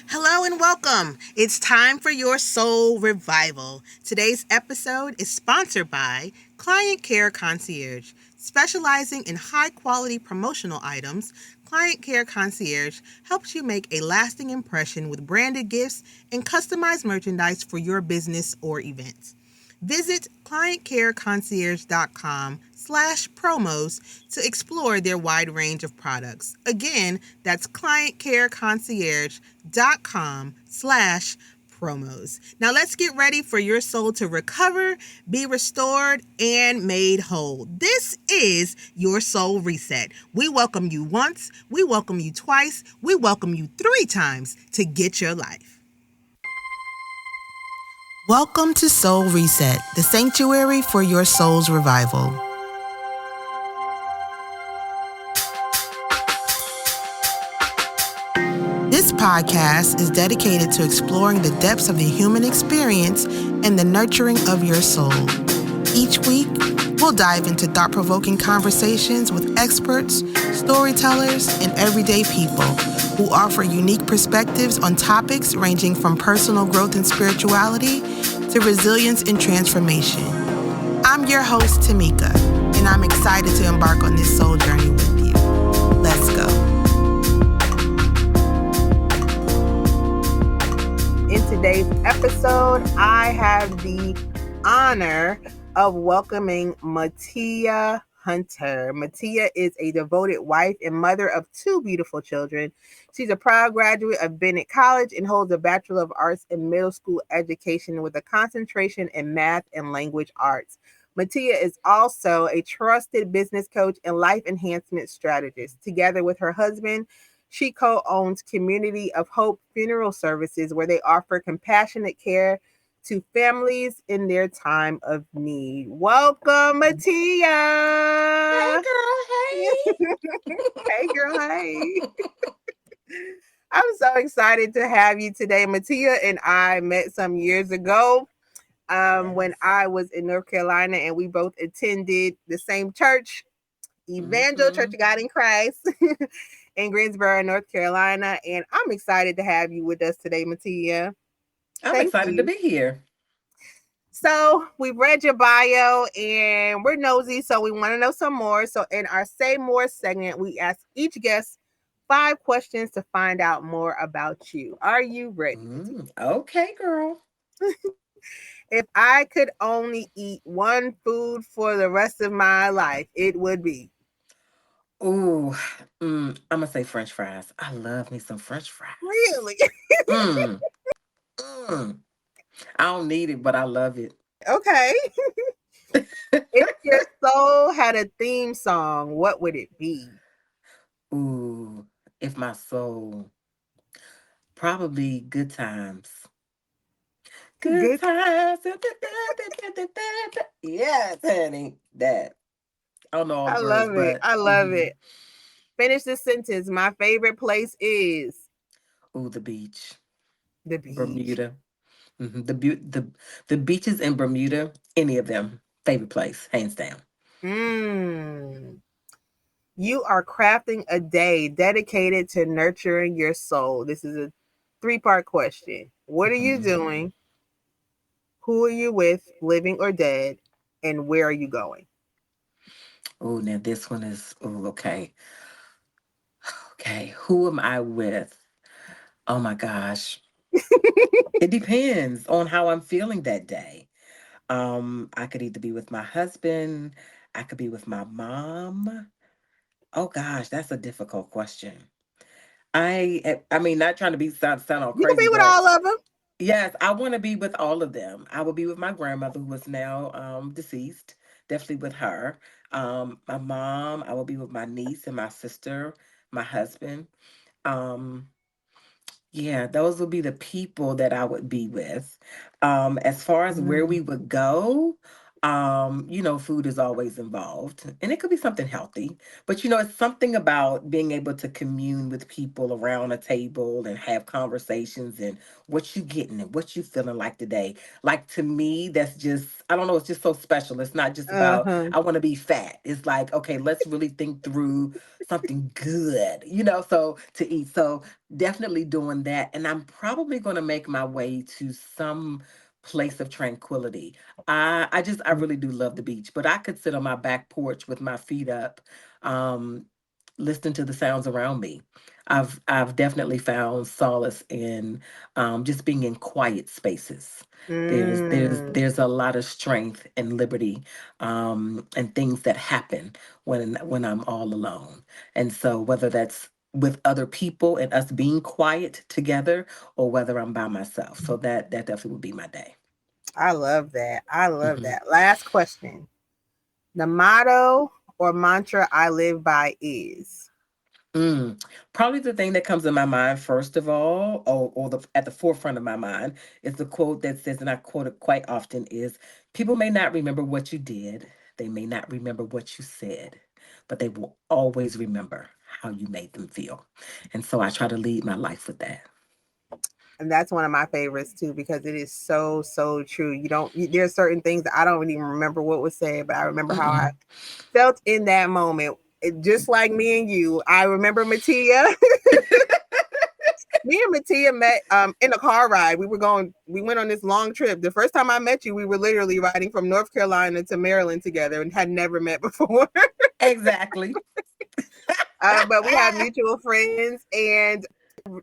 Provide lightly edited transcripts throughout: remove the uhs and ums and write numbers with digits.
Hello and welcome. It's time for your soul revival. Today's episode is sponsored by Client Care Concierge. Specializing in high quality promotional items, Client Care Concierge helps you make a lasting impression with branded gifts and customized merchandise for your business or events. Visit clientcareconcierge.com/promos to explore their wide range of products. Again, that's clientcareconcierge.com/promos. Now let's get ready for your soul to recover, be restored, and made whole. This is your soul reset. We welcome you once, we welcome you twice, we welcome you 3 times to get your life. Welcome to Soul Reset, the sanctuary for your soul's revival. This podcast is dedicated to exploring the depths of the human experience and the nurturing of your soul. Each week, we'll dive into thought-provoking conversations with experts, storytellers, and everyday people who offer unique perspectives on topics ranging from personal growth and spirituality to resilience and transformation. I'm your host, Tamika, and I'm excited to embark on this soul journey with you. Let's go. In today's episode, I have the honor of welcoming Mattea Hunter. Mattea is a devoted wife and mother of 2 beautiful children. She's a proud graduate of Bennett College and holds a Bachelor of Arts in Middle School Education with a concentration in Math and Language Arts. Mattea is also a trusted business coach and life enhancement strategist. Together with her husband, she co-owns Community of Hope Funeral Services, where they offer compassionate care to families in their time of need. Welcome, Mattea. Hey, girl. Hey, girl. Hey. I'm so excited to have you today. Mattea and I met some years ago when I was in North Carolina, and we both attended the same church, Evangel Church of God in Christ. In Greensboro, North Carolina, and I'm excited to have you with us today, Mattea. I'm excited to be here. So we've read your bio and we're nosy, so we want to know some more. So in our Say More segment, we ask each guest 5 questions to find out more about you. Are you ready? Okay, girl. If I could only eat one food for the rest of my life, it would be. Ooh, I'm gonna say French fries. I love me some French fries. Really? Mm, mm. I don't need it, but I love it. Okay. If your soul had a theme song, what would it be? Ooh, if my soul, probably good times. Good Good. times. Yes, honey. That. I don't know all I the words, love it. but I love it. Finish the sentence. My favorite place is ooh, the beach, the beach. Bermuda. The beaches in Bermuda, any of them, favorite place, hands down. Mm. You are crafting a day dedicated to nurturing your soul. This is a 3-part question. What are you Mhm. doing? Who are you with, living or dead? And where are you going? Oh, now this one is okay. Okay, who am I with? Oh my gosh, it depends on how I'm feeling that day. I could either be with my husband, I could be with my mom. Oh gosh, that's a difficult question. I mean, not trying to sound all You can crazy, be with but all of them. yes, I want to be with all of them. I will be with my grandmother who is now deceased. Definitely with her. My mom. I will be with my niece and my sister, my husband. Um, yeah, those would be the people that I would be with. As far as where Mm. we would go, Food is always involved, and it could be something healthy, but it's something about being able to commune with people around a table and have conversations and what you getting and what you feeling like today. Like, to me, that's just, I don't know, it's just so special. It's not just about Uh-huh. I want to be fat. It's like, okay, let's really think through something good, so to eat. So definitely doing that, and I'm probably going to make my way to some place of tranquility. I really do love the beach, but I could sit on my back porch with my feet up, um, listening to the sounds around me. I've definitely found solace in just being in quiet spaces. Mm. There's a lot of strength and liberty, and things that happen when I'm all alone. And so whether that's with other people and us being quiet together, or whether I'm by myself, so that definitely would be my day. I love that. I love Mm-hmm. that. Last question. The motto or mantra I live by is. Mm. Probably the thing that comes to my mind first of all, or at the forefront of my mind, is the quote that says, and I quote it quite often, is people may not remember what you did, they may not remember what you said, but they will always remember how you made them feel. And so I try to lead my life with that. And that's one of my favorites too, because it is so, so true. There's certain things that I don't even remember what was said, but I remember how I Mm-mm. felt in that moment. Just like me and you, I remember Mattea. Me and Mattea met in a car ride. We went on this long trip. The first time I met you, we were literally riding from North Carolina to Maryland together and had never met before. Exactly. But we have mutual friends, and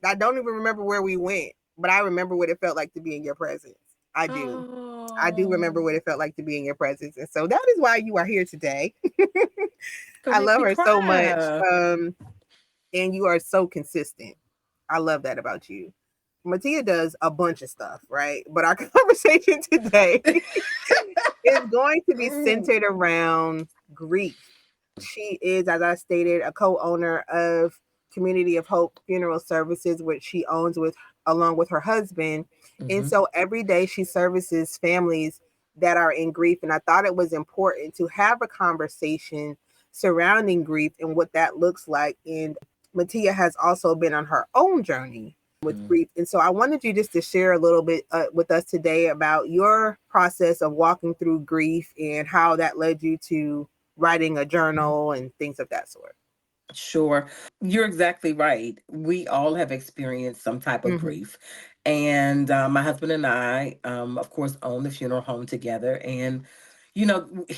I don't even remember where we went, but I remember what it felt like to be in your presence. I do. I do remember Oh, what it felt like to be in your presence. And so that is why you are here today. gonna I make love me her so much. cry. And you are so consistent. I love that about you. Mattea does a bunch of stuff, right? But our conversation today is going to be Mm. centered around grief. She is, as I stated, a co-owner of Community of Hope Funeral Services, which she owns with along with her husband. And Hmm. so every day she services families that are in grief. And I thought it was important to have a conversation surrounding grief and what that looks like. And Mattea has also been on her own journey with Mm. grief. And so I wanted you just to share a little bit with us today about your process of walking through grief and how that led you to writing a journal and things of that sort. Sure. You're exactly right. We all have experienced some type of Mm-hmm. grief. And my husband and I, of course, own the funeral home together. And,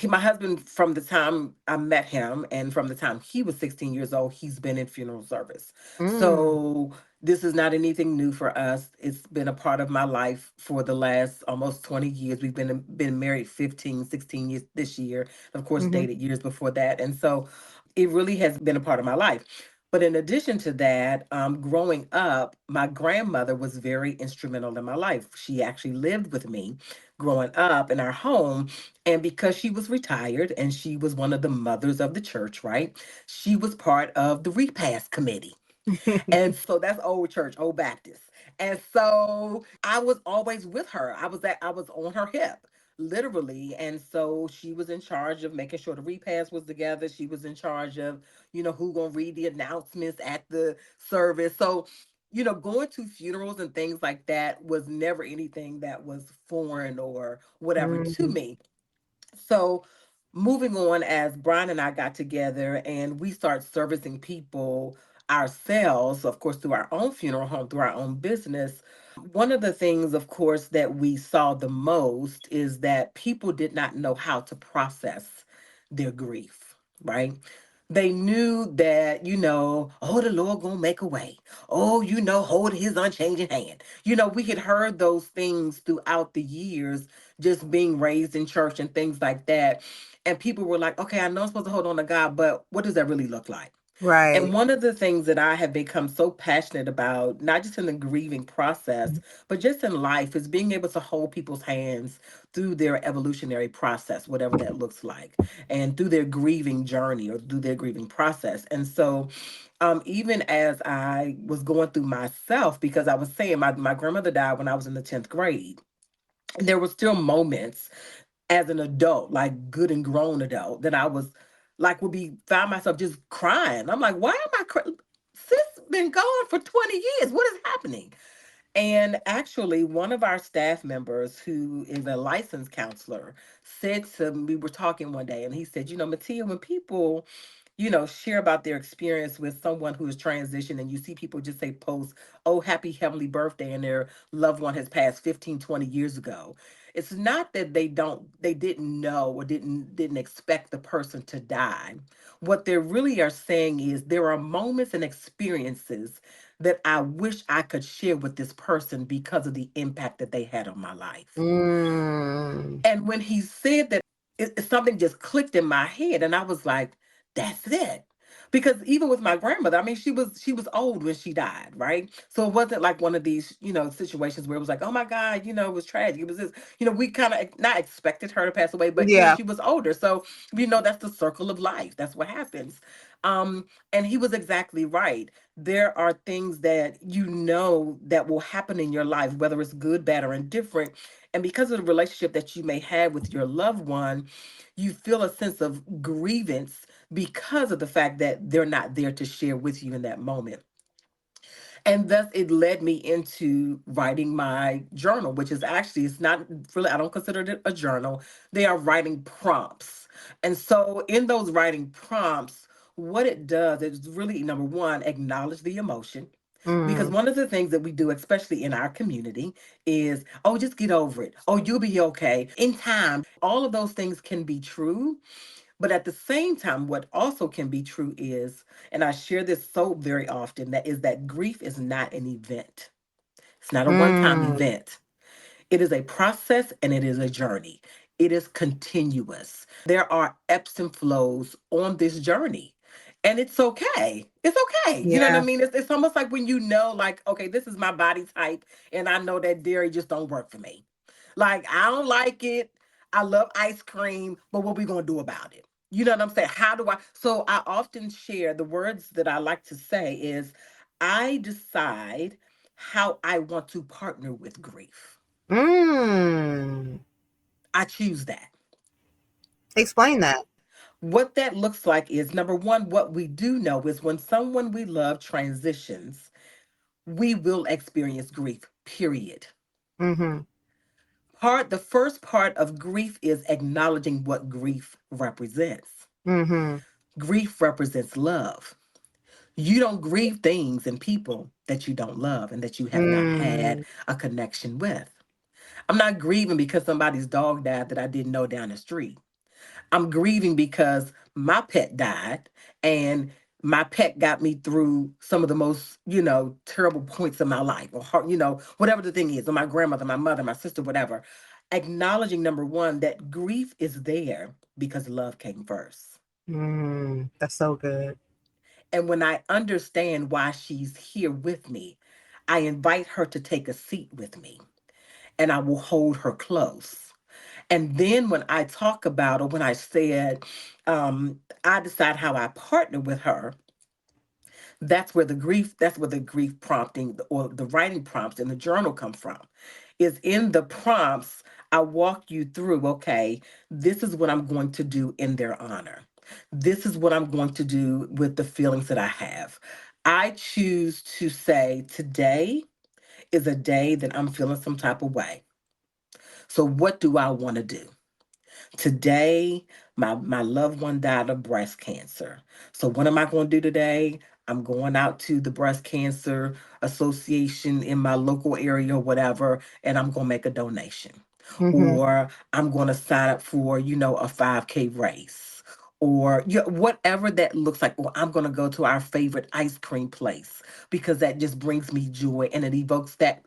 my husband, from the time I met him and from the time he was 16 years old, he's been in funeral service. Mm, So this is not anything new for us. It's been a part of my life for the last almost 20 years. We've been married 15, 16 years this year. Of course, mm-hmm. dated years before that. And so it really has been a part of my life. But in addition to that, growing up, my grandmother was very instrumental in my life. She actually lived with me growing up in our home. And because she was retired and she was one of the mothers of the church, right? She was part of the repast committee. And so that's old church, old Baptist. And so I was always with her. I was on her hip, literally. And so she was in charge of making sure the repast was together. She was in charge of, who gonna read the announcements at the service. So, going to funerals and things like that was never anything that was foreign or whatever to Mm-hmm. me. So moving on, as Brian and I got together and we start servicing people ourselves, of course, through our own funeral home, through our own business. One of the things, of course, that we saw the most is that people did not know how to process their grief, right? They knew that, oh, the Lord gonna make a way. Oh, hold his unchanging hand. We had heard those things throughout the years, just being raised in church and things like that. And people were like, okay, I know I'm supposed to hold on to God, but what does that really look like? And Right. one of the things that I have become so passionate about, not just in the grieving process, but just in life, is being able to hold people's hands through their evolutionary process, whatever that looks like, and through their grieving journey or through their grieving process. And so, even as I was going through myself, because I was saying my grandmother died when I was in the 10th grade, there were still moments as an adult, like good and grown adult, that I was like would be found myself just crying. I'm like, why am I crying? Sis been gone for 20 years. What is happening? And actually, one of our staff members, who is a licensed counselor, said to me, we were talking one day, and he said, Mattia, when people, share about their experience with someone who is transitioned, and you see people just say post, oh, happy heavenly birthday, and their loved one has passed 15, 20 years ago. It's not that they didn't know or didn't expect the person to die. What they really are saying is there are moments and experiences that I wish I could share with this person because of the impact that they had on my life. Mm. And when he said that, something just clicked in my head, and I was like, "That's it." Because even with my grandmother, I mean, she was old when she died, right? So it wasn't like one of these, situations where it was like, "Oh my God," it was tragic. It was this, we kind of not expected her to pass away, but Yeah. she was older, so that's the circle of life. That's what happens. And he was exactly right. There are things that that will happen in your life, whether it's good, bad, or indifferent, and because of the relationship that you may have with your loved one, you feel a sense of grievance because of the fact that they're not there to share with you in that moment. And thus it led me into writing my journal, which is actually, it's not really, I don't consider it a journal. They are writing prompts. And so in those writing prompts, what it does is really, number one, acknowledge the emotion. Because Mm. one of the things that we do, especially in our community, is, oh, just get over it. Oh, you'll be okay. In time, all of those things can be true. But at the same time, what also can be true is, and I share this so very often, that is that grief is not an event. It's not a one time Mm. event. It is a process and it is a journey. It is continuous. There are ebbs and flows on this journey. And it's okay. It's okay. You know what I Yeah. mean? It's almost like when like, okay, this is my body type, and I know that dairy just don't work for me. Like, I don't like it. I love ice cream, but what we gonna do about it? You know what I'm saying? How do I? So I often share the words that I like to say is, I decide how I want to partner with grief. Mm. I choose that. Explain that. What that looks like is, number one, what we do know is when someone we love transitions, we will experience grief, period. Mm-hmm. The first part of grief is acknowledging what grief represents. Mm-hmm. Grief represents love. You don't grieve things and people that you don't love and that you have not Mm. had a connection with. I'm not grieving because somebody's dog died that I didn't know down the street. I'm grieving because my pet died, and my pet got me through some of the most, terrible points of my life, or whatever the thing is, or my grandmother, my mother, my sister, whatever. Acknowledging, number one, that grief is there because love came first. Mm. That's so good. And when I understand why she's here with me, I invite her to take a seat with me, and I will hold her close. And then when I talk about, or when I said, I decide how I partner with her, that's where the grief prompting or the writing prompts in the journal come from. Is in the prompts, I walk you through, okay, this is what I'm going to do in their honor. This is what I'm going to do with the feelings that I have. I choose to say, today is a day that I'm feeling some type of way. So what do I want to do? Today, my loved one died of breast cancer. So what am I going to do today? I'm going out to the breast cancer association in my local area or whatever, and I'm going to make a donation. Mm-hmm. Or I'm going to sign up for, a 5K race. Or whatever that looks like. Or I'm going to go to our favorite ice cream place because that just brings me joy, and it evokes that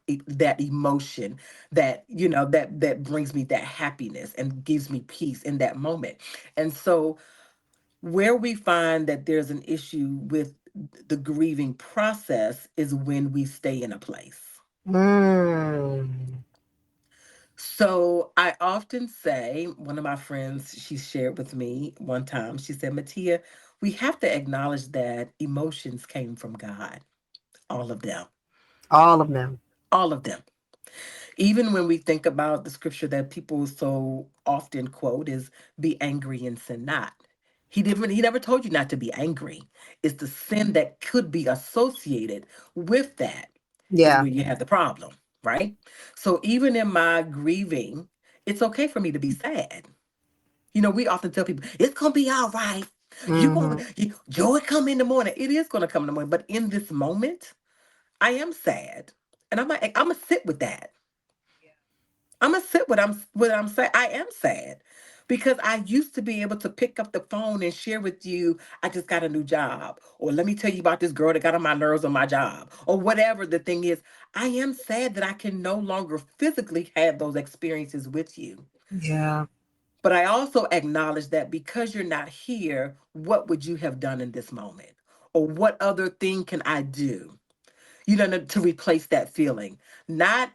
emotion, that brings me that happiness and gives me peace in that moment. And so where we find that there's an issue with the grieving process is when we stay in a place. Mm. So I often say, one of my friends, she shared with me one time, she said, Mattia, we have to acknowledge that emotions came from God, all of them, All of them. all of them. Even when we think about the scripture that people so often quote is be angry and sin not. He never told you not to be angry. It's the sin that could be associated with that is Yeah. where you have the problem, right? So even in my grieving, it's okay for me to be sad. We often tell people it's gonna be all right. Mm-hmm. Joy come in the morning. It is gonna come in the morning, but in this moment, I am sad, and I'm gonna sit with that. I'm gonna sit with what I'm saying. I am sad because I used to be able to pick up the phone and share with you. I just got a new job, or let me tell you about this girl that got on my nerves on my job, or whatever the thing is. I am sad that I can no longer physically have those experiences with you. Yeah. But I also acknowledge that because you're not here, what would you have done in this moment? Or what other thing can I do? To replace that feeling. Not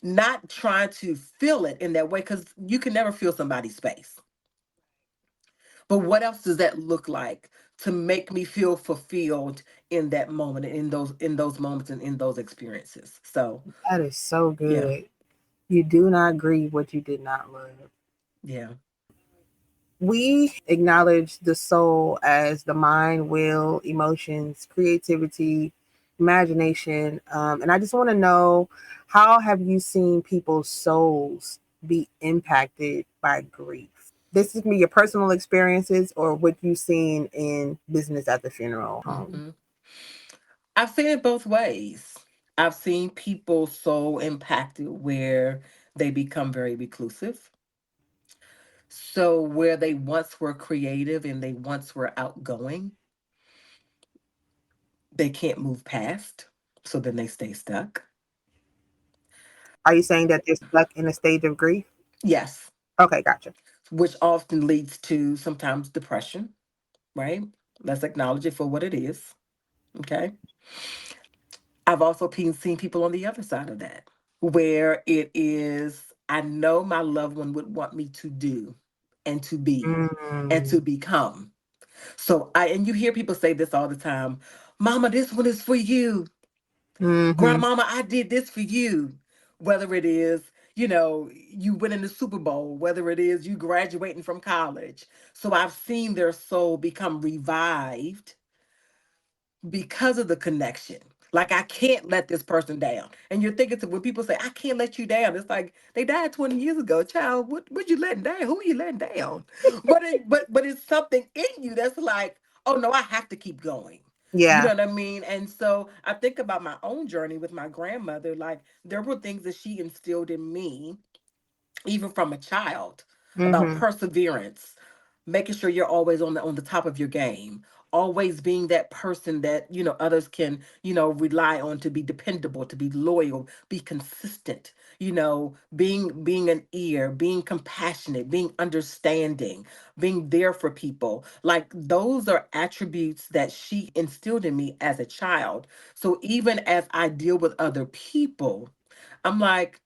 not trying to feel it in that way, because you can never feel somebody's space. But what else does that look like to make me feel fulfilled in that moment, in those moments and in those experiences? So That is so yeah, good. You do not grieve what you did not love. yeah. We acknowledge the soul as the mind, will, emotions, creativity, imagination. And I just want to know, how have you seen people's souls be impacted by grief? This is me, your personal experiences or what you've seen in business at the funeral home. hmm I've seen it both ways. I've seen people so impacted where they become very reclusive. So where they once were creative and they once were outgoing, they can't move past. So then they stay stuck. Are you saying that they're stuck in a stage of grief? Yes, Okay, gotcha. which often leads to sometimes depression, right? Let's acknowledge it for what it is. Okay. I've also seen people on the other side of that, where it is, I know my loved one would want me to do and to be and Mm, to become. And you hear people say this all the time: Mama, this one is for you. mm-hmm. Grandmama, I did this for you. Whether it is, you winning the Super Bowl, whether it is you graduating from college. So I've seen their soul become revived because of the connection. Like, I can't let this person down. And you're thinking, when people say, I can't let you down, it's like they died 20 years ago. Child, what you letting down? Who you letting down? But it's something in you that's like, oh no, I have to keep going. You Yeah. know what I mean? And so I think about my own journey with my grandmother. Like, there were things that she instilled in me even from a child, about Mm-hmm. perseverance, making sure you're always on the top of your game, always being that person that others can rely on, to be dependable, to be loyal, be consistent, being an ear, being compassionate, being understanding, being there for people. Like, those are attributes that she instilled in me as a child. So even as I deal with other people, I'm like,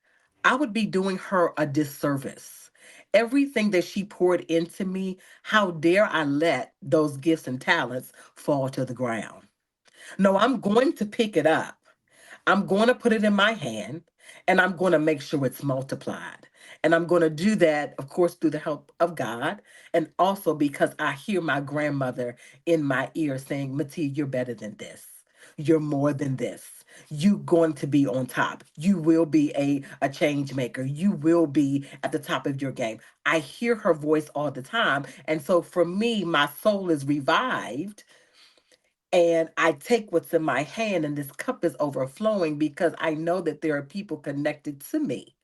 I would be doing her a disservice. Everything that she poured into me, how dare I let those gifts and talents fall to the ground? No, I'm going to pick it up. I'm going to put it in my hand, and I'm going to make sure it's multiplied. And I'm going to do that, of course, through the help of God. And also because I hear my grandmother in my ear saying, Mattia, you're better than this. You're more than this. You going to be on top. You will be a change maker. You will be at the top of your game. I hear her voice all the time. And so for me, my soul is revived, and I take what's in my hand, and this cup is overflowing because I know that there are people connected to me.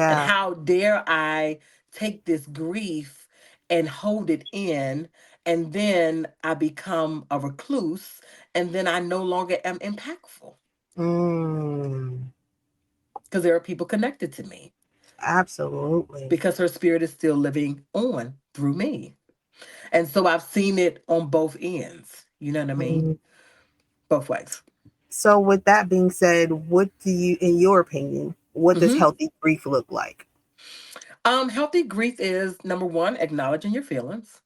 And Yeah. how dare I take this grief and hold it in, and then I become a recluse, and then I no longer am impactful Mm, because there are people connected to me, absolutely. because her spirit is still living on through me. And so I've seen it on both ends. You know what I mean? Mm. Both ways. So, with that being said, what do you, in your opinion, what does hmm healthy grief look like? Healthy grief is, number one, acknowledging your feelings.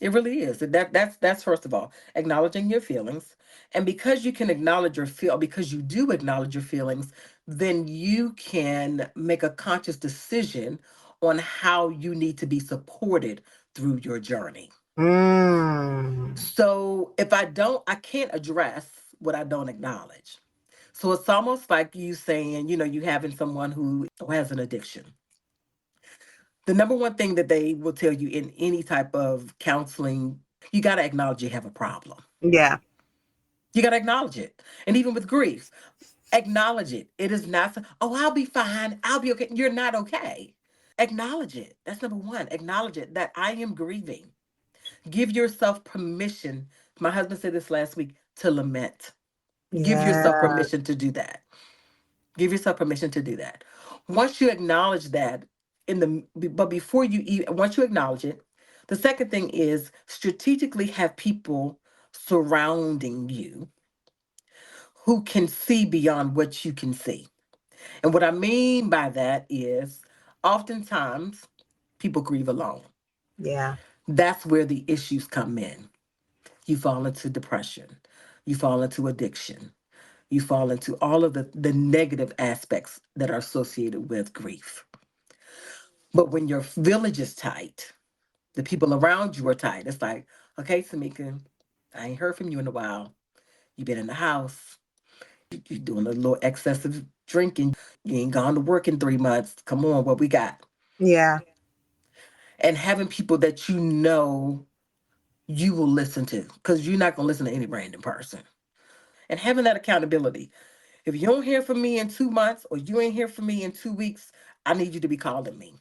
It really is. That's first of all, acknowledging your feelings. And because you can acknowledge your feel because you do acknowledge your feelings, then you can make a conscious decision on how you need to be supported through your journey. Mm. So if I can't address what I don't acknowledge. So it's almost like you saying, you having someone who has an addiction. The number one thing that they will tell you in any type of counseling, you got to acknowledge you have a problem. Yeah. You got to acknowledge it. And even with grief, acknowledge it. It is not, oh, I'll be fine. I'll be okay. You're not okay. Acknowledge it. That's number one. Acknowledge it that I am grieving. Give yourself permission. My husband said this last week, to lament. Give yourself Yeah. permission to do that. Give yourself permission to do that. Once you acknowledge that, but before you even once you acknowledge it, the second thing is strategically have people surrounding you who can see beyond what you can see. And what I mean by that is oftentimes people grieve alone. Yeah. That's where the issues come in. You fall into depression, you fall into addiction, you fall into all of the negative aspects that are associated with grief. But when your village is tight, the people around you are tight. It's like, okay, Tamika, I ain't heard from you in a while. You've been in the house. You're doing a little excessive drinking. You ain't gone to work in 3 months. Come on, what we got? Yeah. And having people that you will listen to, because you're not going to listen to any random person. And having that accountability. If you don't hear from me in 2 months or you ain't hear from me in 2 weeks, I need you to be calling me.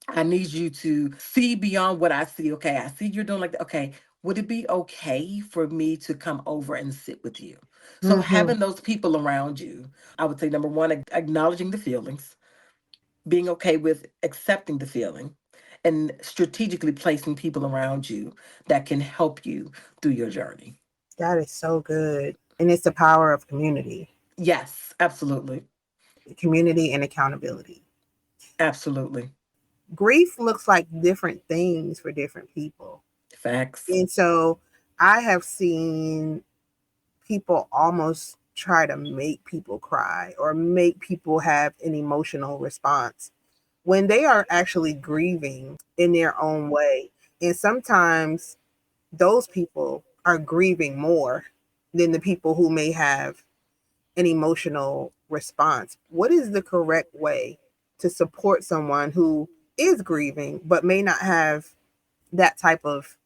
I need you to see beyond what I see. Okay, I see you're doing like that. Okay, would it be okay for me to come over and sit with you? So Hmm. having those people around you, I would say number one, acknowledging the feelings, being okay with accepting the feeling, and strategically placing people around you that can help you through your journey. That is so good. And it's the power of community, Yes, absolutely. community and accountability. Absolutely. Grief looks like different things for different people. Facts. And so I have seen people almost try to make people cry or make people have an emotional response when they are actually grieving in their own way. And sometimes those people are grieving more than the people who may have an emotional response. What is the correct way to support someone who is grieving but may not have that type of,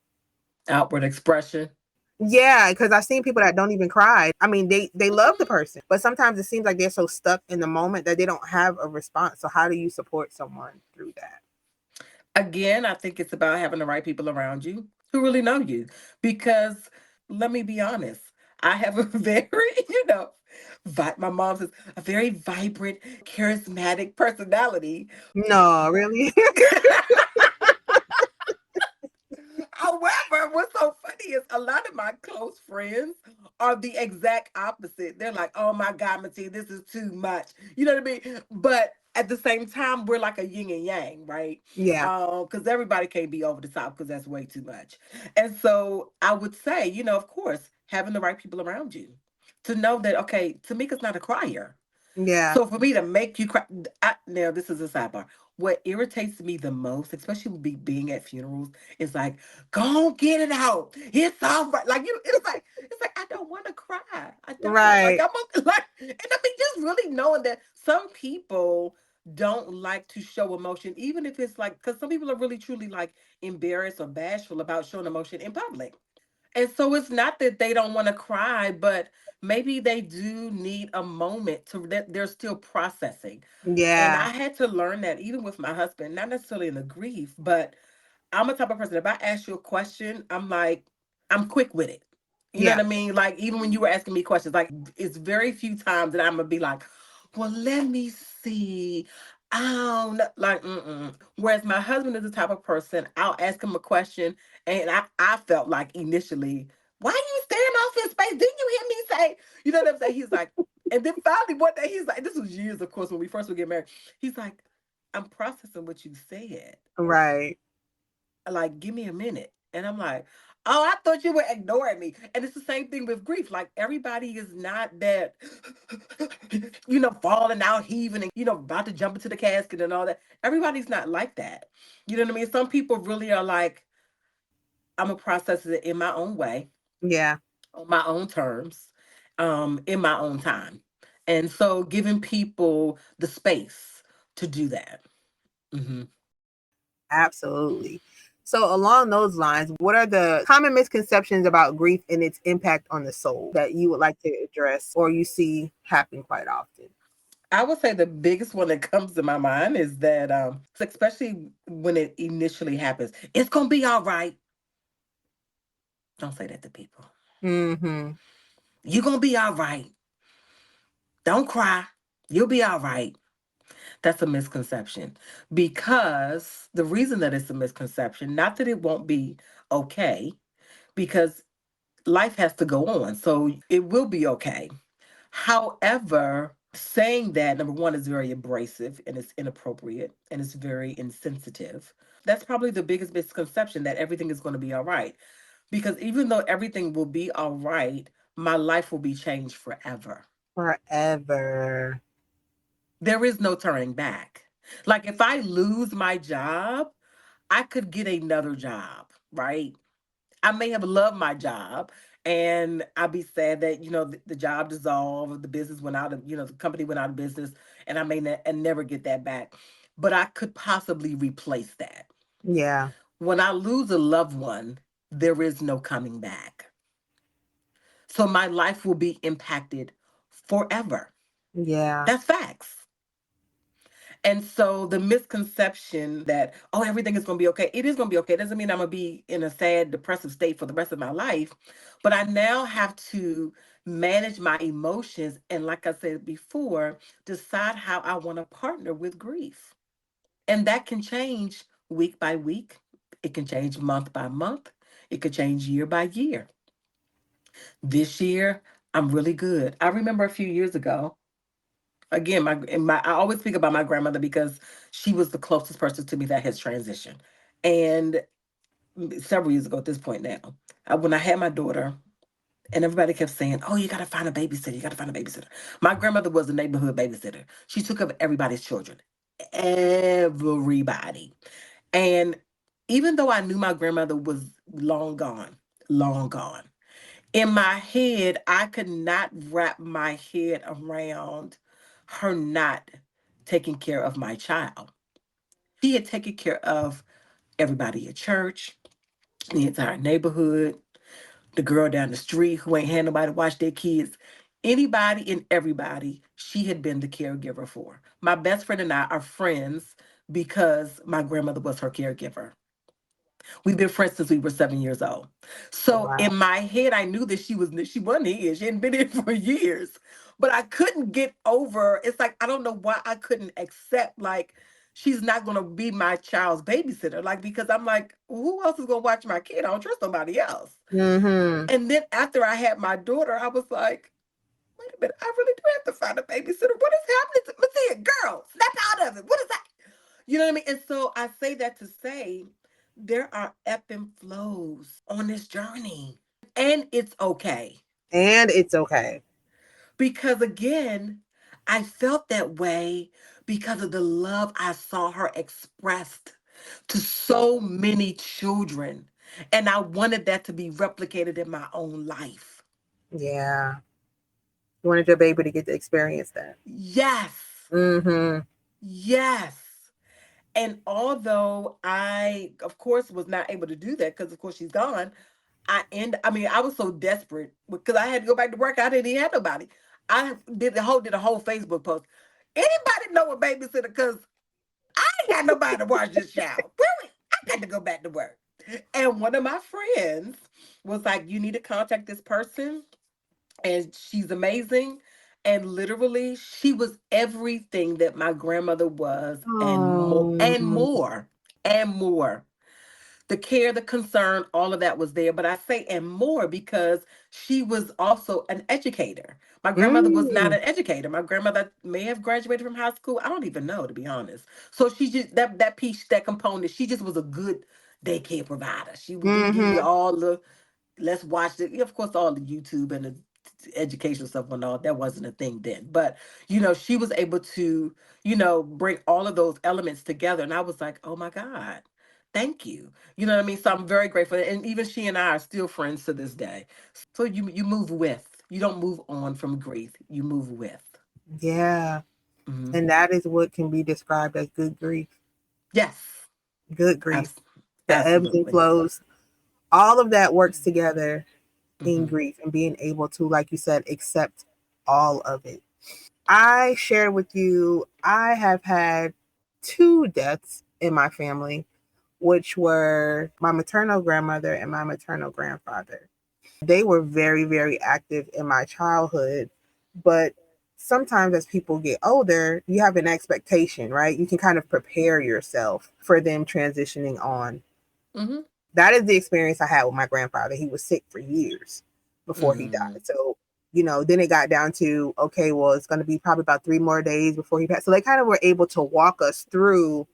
Outward expression. yeah, because I've seen people that don't even cry. I mean, they love the person, but sometimes it seems like they're so stuck in the moment that they don't have a response. So how do you support someone through that? Again, I think it's about having the right people around you who really know you. Because let me be honest, I have a very, my mom says, a very vibrant, charismatic personality. No, really? However, what's so funny is a lot of my close friends are the exact opposite. They're like, oh my God, Mattia, this is too much. You know what I mean? But at the same time, we're like a yin and yang, right? Yeah. Because everybody can't be over the top because that's way too much. And so I would say, of course, having the right people around you to know that, okay, Tamika's not a crier. Yeah. So for me to make you cry, now this is a sidebar. What irritates me the most, especially with being at funerals, is like, go on, get it out. It's all right. Like it's like I don't want to cry. I don't. Like Right. like, and I mean, just really knowing that some people don't like to show emotion, even if it's like, because some people are really truly like embarrassed or bashful about showing emotion in public. And so it's not that they don't want to cry, but maybe they do need a moment to that they're still processing. And Yeah. I had to learn that even with my husband, not necessarily in the grief, but I'm a type of person. If I ask you a question, I'm like, I'm quick with it. You know Yeah. what I mean? Like even when you were asking me questions, like it's very few times that I'm gonna be like, well, let me see. I don't know. Like, mm-mm. Whereas my husband is the type of person, I'll ask him a question, and I felt like initially, why are you staring off in space? Didn't you hear me say? You know what I'm saying? He's like, and then finally one day he's like, this was years, of course, when we first would get married. He's like, I'm processing what you said. Right. Like, give me a minute. And I'm like, oh, I thought you were ignoring me. And it's the same thing with grief. Like everybody is not that, falling out, heaving, and about to jump into the casket and all that. Everybody's not like that. You know what I mean? Some people really are like, I'm gonna process it in my own way, Yeah. on my own terms, in my own time. And so giving people the space to do that. Hmm. Absolutely. So, along those lines, what are the common misconceptions about grief and its impact on the soul that you would like to address or you see happen quite often? I would say the biggest one that comes to my mind is that, especially when it initially happens, it's gonna be all right. Don't say that to people. Mm-hmm. You're gonna be all right. Don't cry. You'll be all right. That's a misconception. Because the reason that it's a misconception, not that it won't be okay, because life has to go on. So it will be okay. However, saying that, number one, is very abrasive and it's inappropriate and it's very insensitive. That's probably the biggest misconception, that everything is going to be all right. Because even though everything will be all right, my life will be changed forever. Forever. There is no turning back. Like if I lose my job, I could get another job, right? I may have loved my job and I'd be sad that, the job dissolved, the business went out of, the company went out of business, and I may and never get that back. But I could possibly replace that. Yeah. When I lose a loved one, there is no coming back. So my life will be impacted forever. Yeah. That's facts. And so the misconception that, oh, everything is going to be okay. It is going to be okay. It doesn't mean I'm going to be in a sad, depressive state for the rest of my life. But I now have to manage my emotions. And like I said before, decide how I want to partner with grief. And that can change week by week. It can change month by month. It could change year by year. This year, I'm really good. I remember a few years ago, again, I always speak about my grandmother because she was the closest person to me that has transitioned. And several years ago at this point now, when I had my daughter, and everybody kept saying, "Oh, you got to find a babysitter. You got to find a babysitter." My grandmother was a neighborhood babysitter. She took up everybody's children, everybody. And even though I knew my grandmother was long gone, in my head, I could not wrap my head around her not taking care of my child. She had taken care of everybody at church, the entire neighborhood, the girl down the street who ain't had nobody to watch their kids. Anybody and everybody, she had been the caregiver for. My best friend and I are friends because my grandmother was her caregiver. We've been friends since we were 7 years old. So Wow. in my head, I knew that she wasn't here. She hadn't been here for years. But I couldn't get over. It's like I don't know why I couldn't accept like she's not gonna be my child's babysitter. Like because I'm like, who else is gonna watch my kid? I don't trust nobody else. Mm-hmm. And then after I had my daughter, I was like, wait a minute, I really do have to find a babysitter. What is happening to Mattea? Girl, snap out of it. What is that? You know what I mean? And so I say that to say there are ebb and flows on this journey. And it's okay. And it's okay. Because again, I felt that way because of the love I saw her expressed to so many children. And I wanted that to be replicated in my own life. Yeah. You wanted your baby to get to experience that. Yes. Mm-hmm. Yes. And although I, of course, was not able to do that because, of course, she's gone, I mean, I was so desperate because I had to go back to work. I didn't even have nobody. I did a whole Facebook post. Anybody know a babysitter? Because I ain't got nobody to watch this child. Really? I got to go back to work. And one of my friends was like, "You need to contact this person, and she's amazing." And literally, she was everything that my grandmother was, and more, and Oh. more, and more. The care, the concern, all of that was there. But I say and more because she was also an educator. My grandmother was not Mm. an educator. My grandmother may have graduated from high school. I don't even know, to be honest. So she just that piece, that component, she just was a good daycare provider. She would give you Mm-hmm. all the, let's watch it. Of course, all the YouTube and the educational stuff and all that wasn't a thing then. But she was able to, bring all of those elements together. And I was like, oh my God, thank you. You know what I mean? So I'm very grateful. And even she and I are still friends to this day. So you move with. You don't move on from grief. You move with. Yeah. Hmm. And that is what can be described as good grief. Yes, Good grief. abs- The ebbs and absolutely. flows. All of that works together in Hmm. grief and being able to, like you said, accept all of it. I shared with you, I have had two deaths in my family, which were my maternal grandmother and my maternal grandfather. They were very, very active in my childhood, but sometimes as people get older, you have an expectation, right? You can kind of prepare yourself for them transitioning on. Hmm. That is the experience I had with my grandfather. He was sick for years before he Mm. died. So, then it got down to, okay, well, it's going to be probably about 3 more days before he passed. So they kind of were able to walk us through,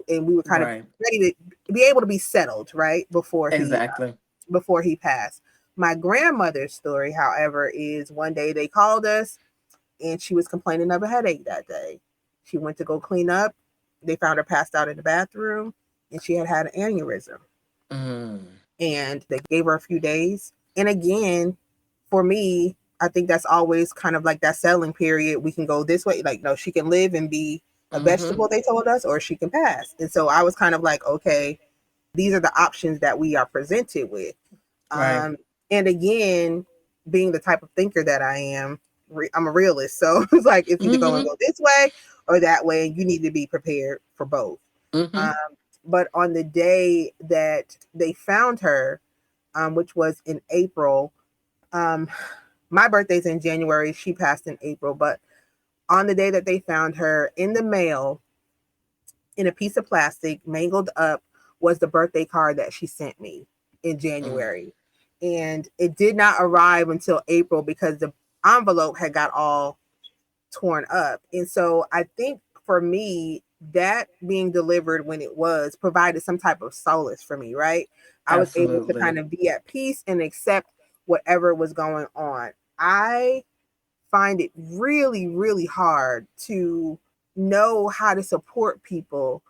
and we were kind of Right. ready to be able to be settled, right? Exactly. Before he passed. My grandmother's story, however, is one day they called us and she was complaining of a headache that day. She went to go clean up. They found her passed out in the bathroom and she had an aneurysm, Mm. and they gave her a few days. And again, for me, I think that's always kind of like that settling period. We can go this way, like, no, she can live and be a Mm-hmm. vegetable, they told us, or she can pass. And so I was kind of like, okay, these are the options that we are presented with. Right. Um, and again, being the type of thinker that I am, I'm a realist. So it's like it's either going to Mm-hmm. go this way or that way, and you need to be prepared for both. Mm-hmm. Um, but on the day that they found her, which was in April, um, my birthday's in January. She passed in April, but on the day that they found her in the mail in a piece of plastic, mangled up, was the birthday card that she sent me in Mm. January. And it did not arrive until April because the envelope had got all torn up. And so I think for me, that being delivered when it was provided some type of solace for me, right? I was able to Absolutely. kind of be at peace and accept whatever was going on. I find it really, really hard to know how to support people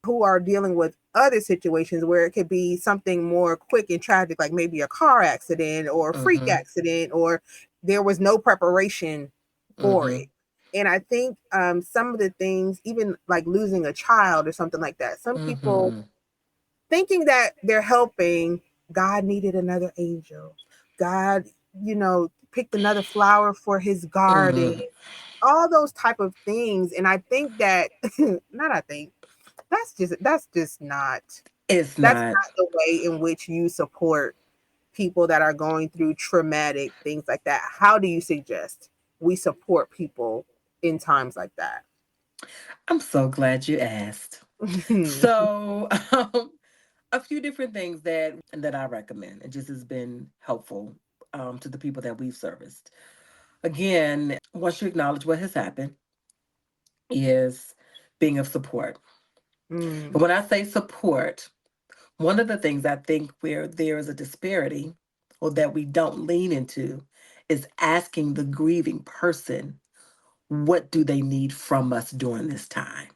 who are dealing with other situations where it could be something more quick and tragic, like maybe a car accident or a freak Mm-hmm. accident, or there was no preparation for Mm-hmm. it. And I think some of the things, even like losing a child or something like that, some people Mm-hmm. thinking that they're helping, God needed another angel. God, picked another flower for his garden, Mm-hmm. all those type of things. And I think that not I think that's just not It's that's not. not the way in which you support people that are going through traumatic things like that. How do you suggest we support people in times like that? I'm so glad you asked. So, a few different things that I recommend. It just has been helpful to the people that we've serviced. Again, once you acknowledge what has happened, is being of support. Mm, But when I say support, one of the things I think where there is a disparity or that we don't lean into is asking the grieving person, what do they need from us during this time?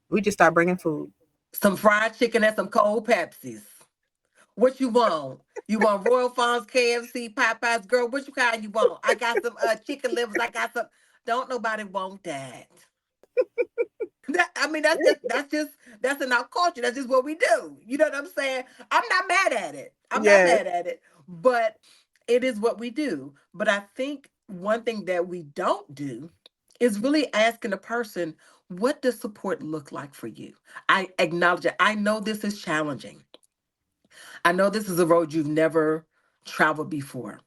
we just start bringing food. Some fried chicken and some cold Pepsis. What you want? You want Royal Farms, KFC, Popeyes? Girl, which kind you want? I got some chicken livers. I got some. Don't nobody want that. I mean, that's in our culture. That's just what we do. You know what I'm saying? I'm not mad at it. I'm not Yes. mad at it. But it is what we do. But I think one thing that we don't do is really asking a person, what does support look like for you? I acknowledge it. I know this is challenging. I know this is a road you've never traveled before.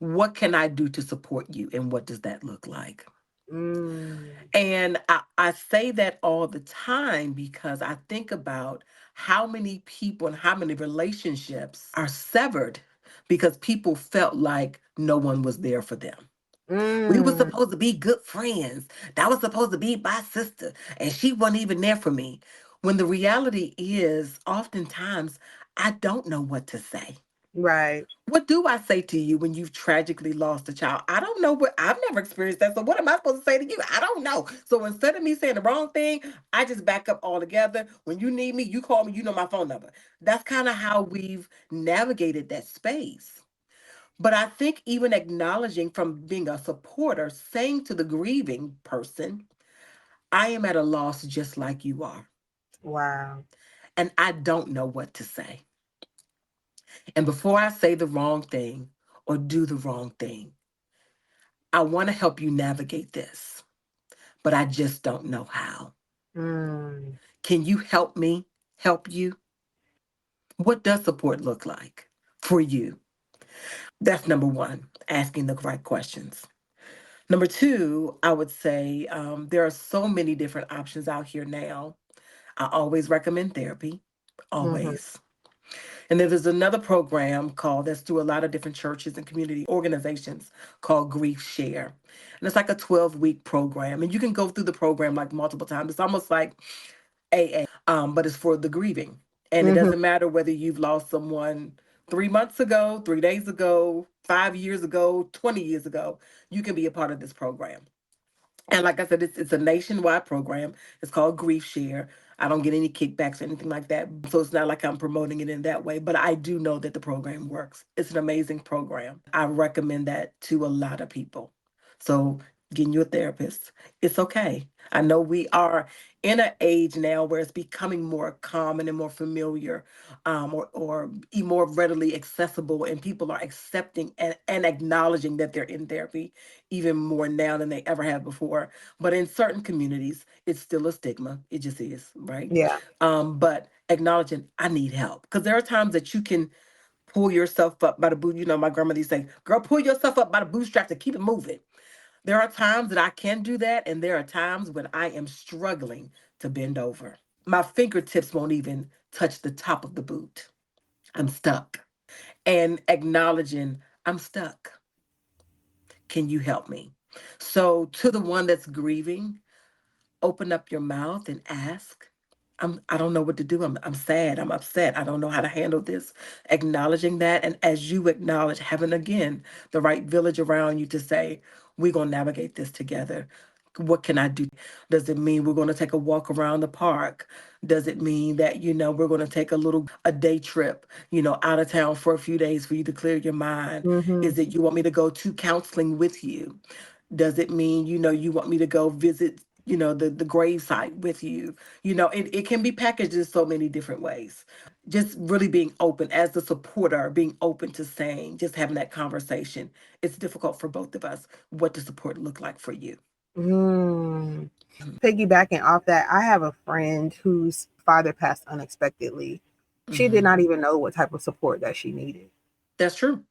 What can I do to support you? And what does that look like? Mm, And I say that all the time because I think about how many people and how many relationships are severed because people felt like no one was there for them. We were mm, supposed to be good friends. That was supposed to be my sister, and she wasn't even there for me. When the reality is, oftentimes, I don't know what to say. Right. What do I say to you when you've tragically lost a child? I don't know what I've never experienced that. So what am I supposed to say to you? I don't know. So instead of me saying the wrong thing, I just back up altogether. When you need me, you call me, you know my phone number. That's kind of how we've navigated that space. But I think even acknowledging from being a supporter, saying to the grieving person, I am at a loss just like you are. Wow. And I don't know what to say. And before I say the wrong thing or do the wrong thing, I want to help you navigate this, but I just don't know how. Mm. Can you help me help you? What does support look like for you? That's number one, asking the right questions. Number two, I would say there are so many different options out here now. I always recommend therapy, Mhm. always. And then there's another program called that's through a lot of different churches and community organizations called Grief Share. And it's like a 12-week program. And you can go through the program like multiple times. It's almost like AA, but it's for the grieving. And it Mhm. doesn't matter whether you've lost someone 3 months ago, 3 days ago, 5 years ago, 20 years ago, you can be a part of this program. And like I said, it's a nationwide program. It's called Grief Share. I don't get any kickbacks or anything like that. So it's not like I'm promoting it in that way, but I do know that the program works. It's an amazing program. I recommend that to a lot of people. So getting you a therapist, it's okay. I know we are in an age now where it's becoming more common and more familiar, or more readily accessible, and people are accepting and acknowledging that they're in therapy even more now than they ever have before. But in certain communities, it's still a stigma. It just is, right? Yeah. But acknowledging I need help. Because there are times that you can pull yourself up by the boot. You know, my grandmother used to say, girl, pull yourself up by the bootstraps and keep it moving. There are times that I can do that, and there are times when I am struggling to bend over. My fingertips won't even touch the top of the boot. I'm stuck. And acknowledging I'm stuck. Can you help me? So, to the one that's grieving, open up your mouth and ask. I don't know what to do. I'm sad. I'm upset. I don't know how to handle this. Acknowledging that. And as you acknowledge, having again the right village around you to say, we're going to navigate this together. What can I do? Does it mean we're going to take a walk around the park? Does it mean that, we're going to take a day trip, out of town for a few days for you to clear your mind? Mhm. Is it you want me to go to counseling with you? Does it mean, you want me to go visit, the grave site with you? It can be packaged in so many different ways. Just really being open as the supporter, being open to saying, just having that conversation. It's difficult for both of us. What does support look like for you? Mm. Piggybacking off that, I have a friend whose father passed unexpectedly. She did Hmm. not even know what type of support that she needed. That's true.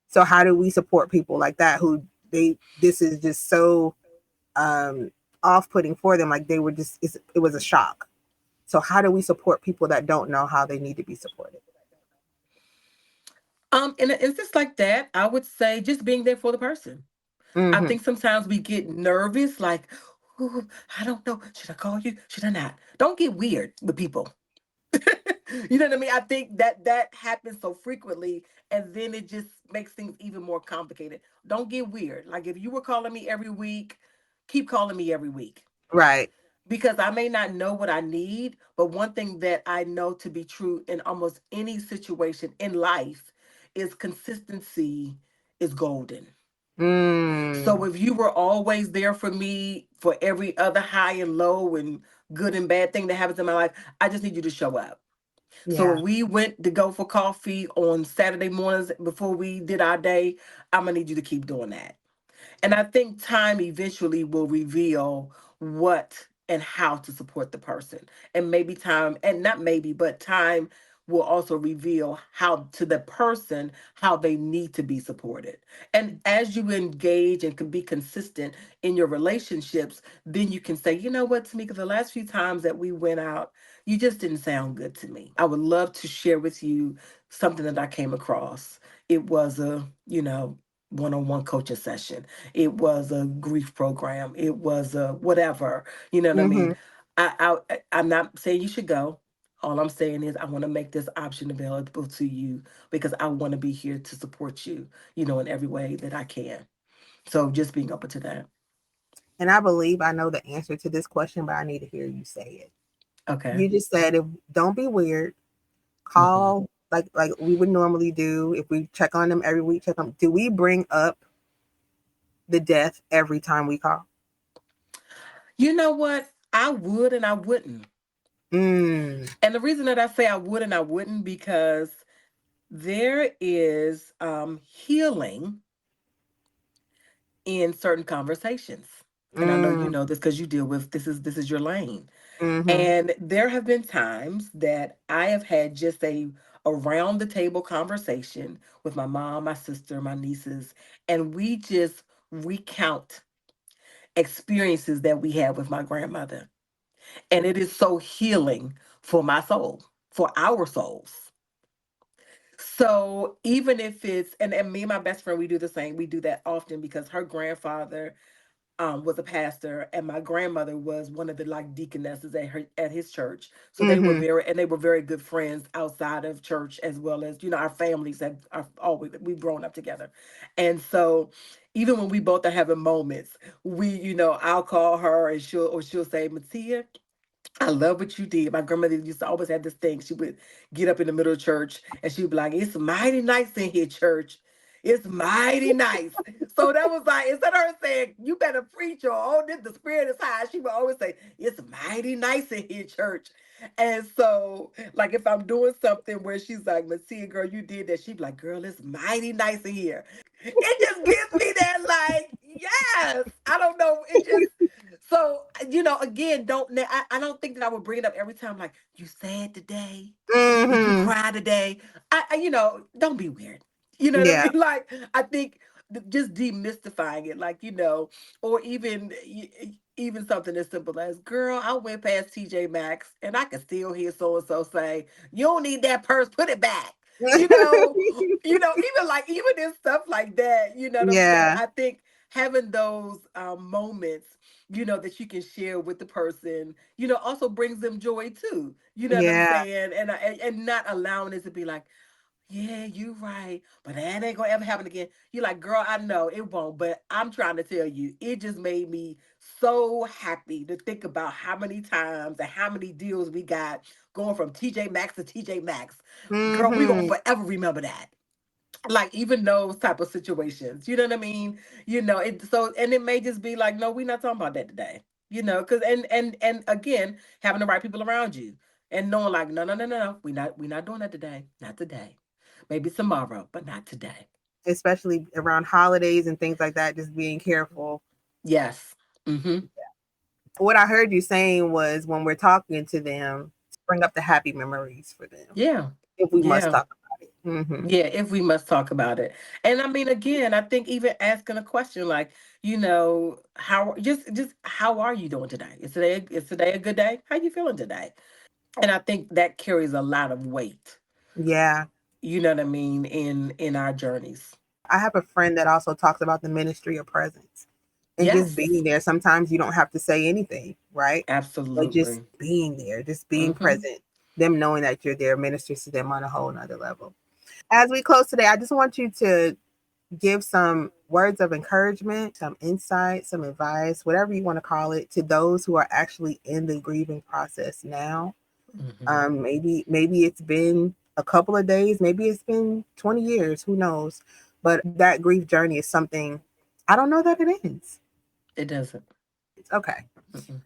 So how do we support people like that who this is just so um off-putting for them, like they were just it was a shock. So how do we support people that don't know how they need to be supported? In an instance like that, I would say just being there for the person. I Mhm. think sometimes we get nervous, like, "Ooh, I don't know. Should I call you? Should I not?" Don't get weird with people. You know what I mean? I think that happens so frequently, and then it just makes things even more complicated. Don't get weird. Like if you were calling me every week, keep calling me every week, Right. because I may not know what I need, but one thing that I know to be true in almost any situation in life is consistency is golden. So Mm. if you were always there for me for every other high and low and good and bad thing that happens in my life, I just need you to show up. So Yeah. if we went to go for coffee on Saturday mornings before we did our day, I'm gonna need you to keep doing that. And I think time eventually will reveal what and how to support the person. And maybe time, and not maybe, but time will also reveal how to the person how they need to be supported. And as you engage and can be consistent in your relationships, then you can say, you know what, Tamika, the last few times that we went out, you just didn't sound good to me. I would love to share with you something that I came across. It was a, one-on-one coaching session. It was a grief program. It was a whatever, you know what I Mhm. mean? I'm not saying you should go. All I'm saying is I want to make this option available to you because I want to be here to support you, in every way that I can. So just being open to that. And I believe I know the answer to this question, but I need to hear you say it. Okay. You just said, if don't be weird, Hmm. call like we would normally do. If we check on them every week, check on. Do we bring up the death every time we call? You know what? I would and I wouldn't. Mm, And the reason that I say I would and I wouldn't because there is healing in certain conversations. And I know you mm, know this because you deal with this is your lane. mm-hmm, And there have been times that I have had just a around the table conversation with my mom, my sister, my nieces, and we just recount experiences that we had with my grandmother. And it is so healing for my soul, for our souls. So even if it's and me and my best friend, we do the same. We do that often because her grandfather was a pastor, and my grandmother was one of the like deaconesses at his church. So mm-hmm, they were very good friends outside of church as well as our families have are always we've grown up together, and so even when we both are having moments, we I'll call her and she'll say, Mattia, I love what you did. My grandmother used to always have this thing. She would get up in the middle of church and she'd be like, it's mighty nice in here, church. It's mighty nice. So that was like, instead of her saying, you better preach or oh, this the spirit is high, she would always say, it's mighty nice in here, church. And so, like, if I'm doing something where she's like, Marcia, girl, you did that, she'd be like, girl, it's mighty nice in here. It just gives me that, like, yes. I don't know. It just, so, again, I don't think that I would bring it up every time, like, you sad today? Did you mm-hmm. cry today? Don't be weird. You know what I Yeah, mean? Like, I think just demystifying it, like, or even something as simple as, girl, I went past TJ Maxx and I can still hear so and so say, you don't need that purse, put it back. You know, even in stuff like that, you know what I'm saying? yeah, I think having those moments, that you can share with the person, also brings them joy too. You know what I'm yeah. saying? And not allowing it to be like, yeah, you right, but that ain't gonna ever happen again. You're like, girl, I know it won't, but I'm trying to tell you, it just made me so happy to think about how many times and how many deals we got going from TJ Maxx to TJ Maxx. Girl, we gonna Mm-hmm. forever remember that. Like even those type of situations, you know what I mean? And it may just be like, no, we're not talking about that today. Because and again, having the right people around you and knowing like, no, no, no, no, no, we not doing that today. Not today. Maybe tomorrow, but not today. Especially around holidays and things like that, just being careful. Yes. Mm-hmm. What I heard you saying was when we're talking to them, to bring up the happy memories for them, Yeah. if we must Yeah. talk about it. Mm-hmm. Yeah, if we must talk about it. And I mean, again, I think even asking a question like, how just how are you doing today? Is today a good day? How you feeling today? And I think that carries a lot of weight. Yeah. You know what I mean, in our journeys. I have a friend that also talks about the ministry of presence and just Yes, being there. Sometimes you don't have to say anything, right? But just absolutely. being there, just being Mm-hmm. present, them knowing that you're there ministers to them on a whole nother level. As we close today, I just want you to give some words of encouragement, some insight, some advice, whatever you want to call it, to those who are actually in the grieving process now. Mm-hmm. Maybe it's been a couple of days, maybe it's been 20 years, who knows? But that grief journey is something I don't know that it ends. It doesn't. It's okay. Mm-mm.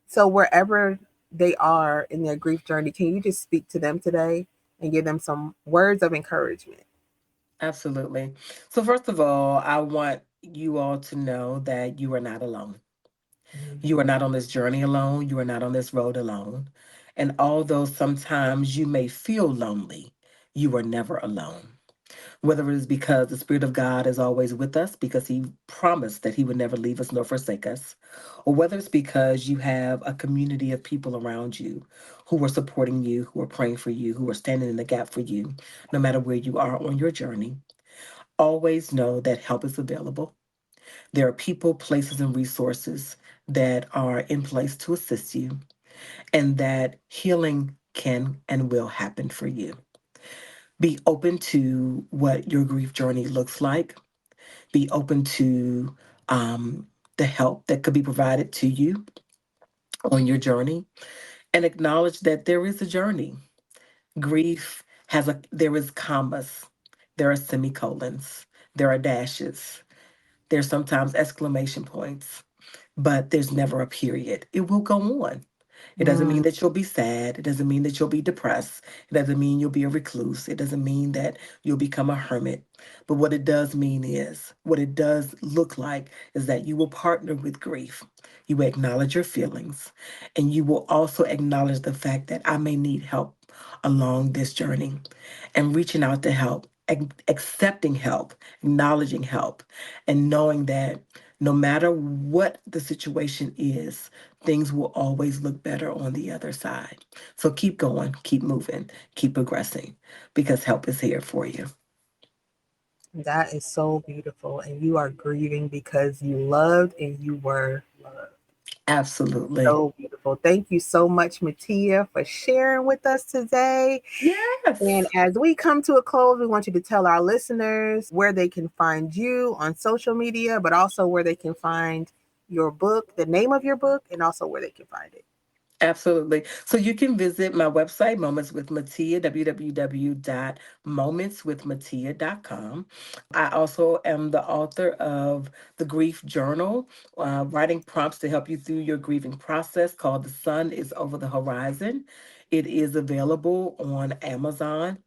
So wherever they are in their grief journey, can you just speak to them today and give them some words of encouragement? Absolutely. So first of all, I want you all to know that you are not alone. You are not on this journey alone. You are not on this road alone. And although sometimes you may feel lonely, you are never alone. Whether it is because the Spirit of God is always with us because He promised that He would never leave us nor forsake us, or whether it's because you have a community of people around you who are supporting you, who are praying for you, who are standing in the gap for you, no matter where you are on your journey, always know that help is available. There are people, places, and resources that are in place to assist you. and that healing can and will happen for you. Be open to what your grief journey looks like. Be open to the help that could be provided to you on your journey, and acknowledge that there is a journey. Grief there is commas, there are semicolons, there are dashes, there's sometimes exclamation points, but there's never a period. It will go on. It doesn't mean Mm, that you'll be sad. It doesn't mean that you'll be depressed. It doesn't mean you'll be a recluse. It doesn't mean that you'll become a hermit. But what it does mean is, what it does look like is that you will partner with grief. You will acknowledge your feelings, and you will also acknowledge the fact that I may need help along this journey, and reaching out to help, accepting help, acknowledging help, and knowing that no matter what the situation is, things will always look better on the other side. So keep going, keep moving, keep progressing, because help is here for you. that is so beautiful. And you are grieving because you loved and you were loved. Absolutely. So beautiful. Thank you so much, Mattea, for sharing with us today. And Yes. as we come to a close, we want you to tell our listeners where they can find you on social media, but also where they can find your book, the name of your book, and also where they can find it. Absolutely. So you can visit my website, Moments with Mattea, www.momentswithmattea.com. I also am the author of the Grief Journal, writing prompts to help you through your grieving process, called The Sun is Over the Horizon. It is available on Amazon.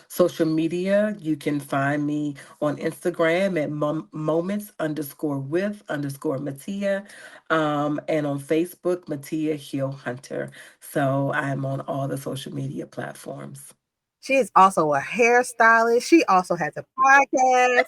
Social media, you can find me on Instagram at moments underscore with underscore Mattea, and on Facebook, Mattea Hill Hunter. So I'm on all the social media platforms. She is also a hairstylist. She also has a podcast.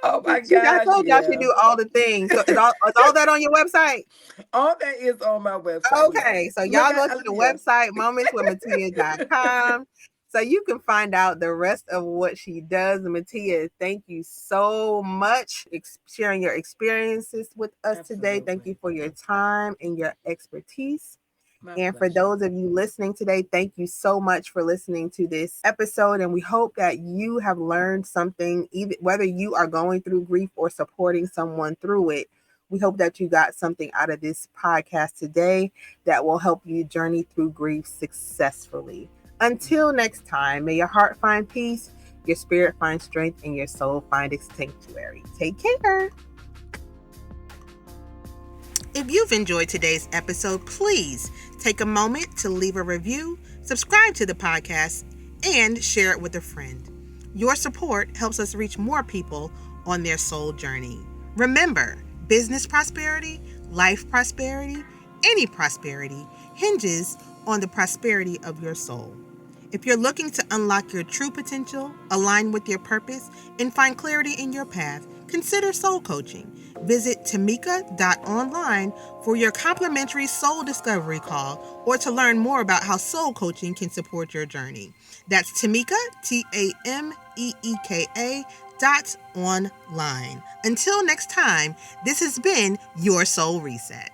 Oh my I gosh, told y'all she yeah. do all the things. So is all that on your website? All that is on my website, yes. Okay, so Look, y'all go to the yeah, website momentswithmattea.com so you can find out the rest of what she does. Mattea, thank you so much sharing your experiences with us today. Thank you absolutely. for your time and your expertise. My And for pleasure. those of you listening today, thank you so much for listening to this episode. And we hope that you have learned something, even whether you are going through grief or supporting someone through it. We hope that you got something out of this podcast today that will help you journey through grief successfully. Until next time, may your heart find peace, your spirit find strength, and your soul find its sanctuary. Take care. If you've enjoyed today's episode, please take a moment to leave a review, subscribe to the podcast, and share it with a friend. Your support helps us reach more people on their soul journey. Remember, business prosperity, life prosperity, any prosperity hinges on the prosperity of your soul. If you're looking to unlock your true potential, align with your purpose, and find clarity in your path, consider soul coaching. Visit tamika.online for your complimentary soul discovery call or to learn more about how soul coaching can support your journey. That's Tamika, TAMEEKA online. Until next time, this has been your Soul Reset.